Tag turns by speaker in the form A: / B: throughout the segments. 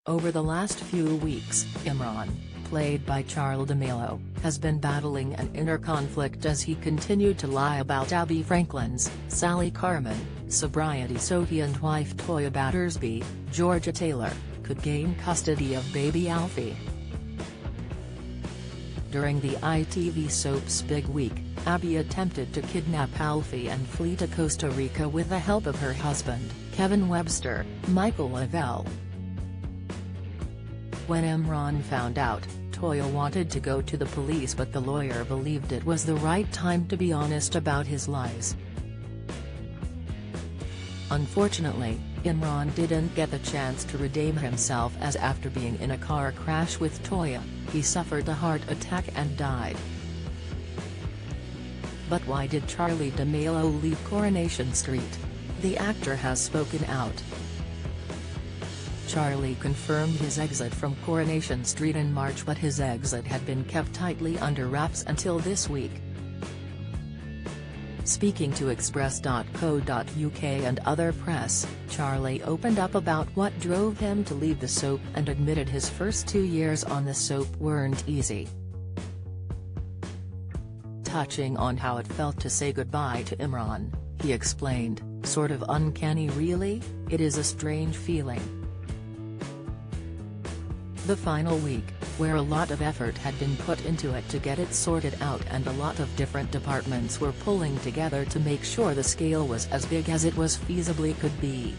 A: Over the last few weeks, Imran, played by Charlie De Melo, has been battling an inner conflict as he continued to lie about Abby Franklin's, Sally Carmen, sobriety so he and wife Toya Battersby, Georgia Taylor, could gain custody of baby Alfie. During the ITV soap's Big Week, Abby attempted to kidnap Alfie and flee to Costa Rica with the help of her husband, Kevin Webster, Michael Lavelle. When Imran found out, Toya wanted to go to the police, but the lawyer believed it was the right time to be honest about his lies. Unfortunately, Imran didn't get the chance to redeem himself, as after being in a car crash with Toya, he suffered a heart attack and died. But why did Charlie De Melo leave Coronation Street? The actor has spoken out. Charlie confirmed his exit from Coronation Street in March, but his exit had been kept tightly under wraps until this week. Speaking to Express.co.uk and other press, Charlie opened up about what drove him to leave the soap and admitted his first 2 years on the soap weren't easy. Touching on how it felt to say goodbye to Imran, he explained, "Sort of uncanny really, it is a strange feeling. The final week, where a lot of effort had been put into it to get it sorted out and a lot of different departments were pulling together to make sure the scale was as big as it was feasibly could be.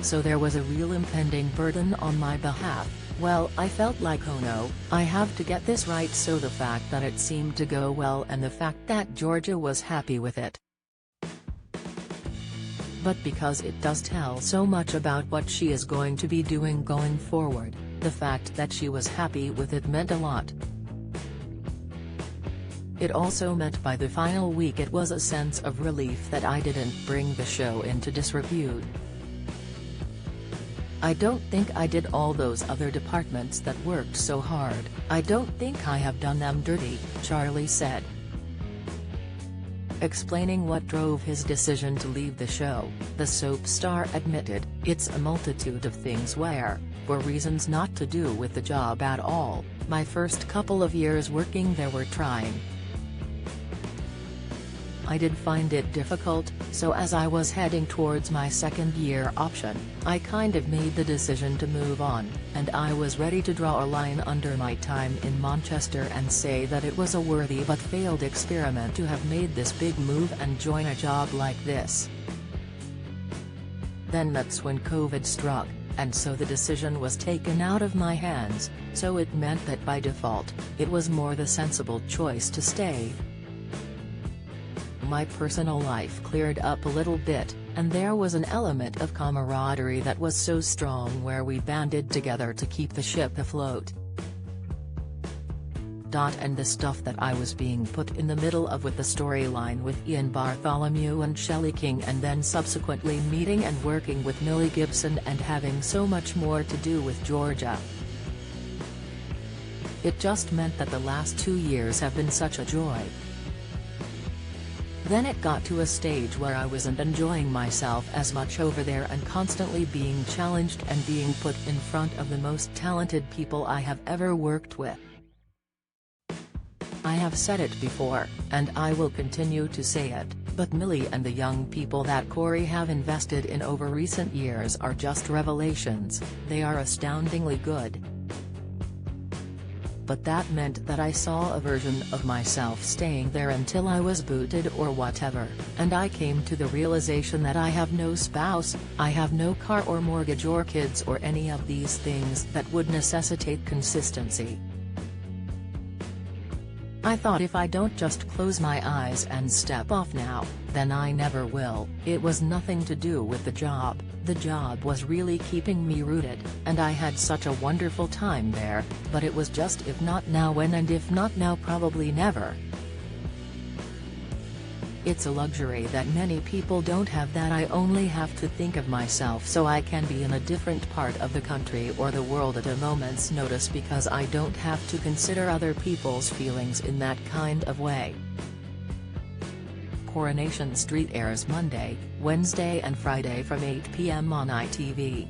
A: So there was a real impending burden on my behalf. Well, I felt like, oh no, I have to get this right." So the fact that it seemed to go well and the fact that Georgia was happy with it. But because it does tell so much about what she is going to be doing going forward, the fact that she was happy with it meant a lot. It also meant by the final week it was a sense of relief that I didn't bring the show into disrepute. "I don't think I did all those other departments that worked so hard, I don't think I have done them dirty," Charlie said. Explaining what drove his decision to leave the show, the soap star admitted, "It's a multitude of things where, for reasons not to do with the job at all, my first couple of years working there were trying. I did find it difficult, so as I was heading towards my second year option, I kind of made the decision to move on, and I was ready to draw a line under my time in Manchester and say that it was a worthy but failed experiment to have made this big move and join a job like this. Then that's when COVID struck, and so the decision was taken out of my hands, so it meant that by default, it was more the sensible choice to stay. My personal life cleared up a little bit, and there was an element of camaraderie that was so strong where we banded together to keep the ship afloat. And the stuff that I was being put in the middle of with the storyline with Ian Bartholomew and Shelley King, and then subsequently meeting and working with Millie Gibson and having so much more to do with Georgia. It just meant that the last 2 years have been such a joy. Then it got to a stage where I wasn't enjoying myself as much over there and constantly being challenged and being put in front of the most talented people I have ever worked with. I have said it before, and I will continue to say it, but Millie and the young people that Corey have invested in over recent years are just revelations. They are astoundingly good. But that meant that I saw a version of myself staying there until I was booted or whatever, and I came to the realization that I have no spouse, I have no car or mortgage or kids or any of these things that would necessitate consistency. I thought if I don't just close my eyes and step off now, then I never will. It was nothing to do with the job was really keeping me rooted, and I had such a wonderful time there, but it was just if not now when, and if not now probably never. It's a luxury that many people don't have, that I only have to think of myself so I can be in a different part of the country or the world at a moment's notice, because I don't have to consider other people's feelings in that kind of way." Coronation Street airs Monday, Wednesday and Friday from 8 p.m. on ITV.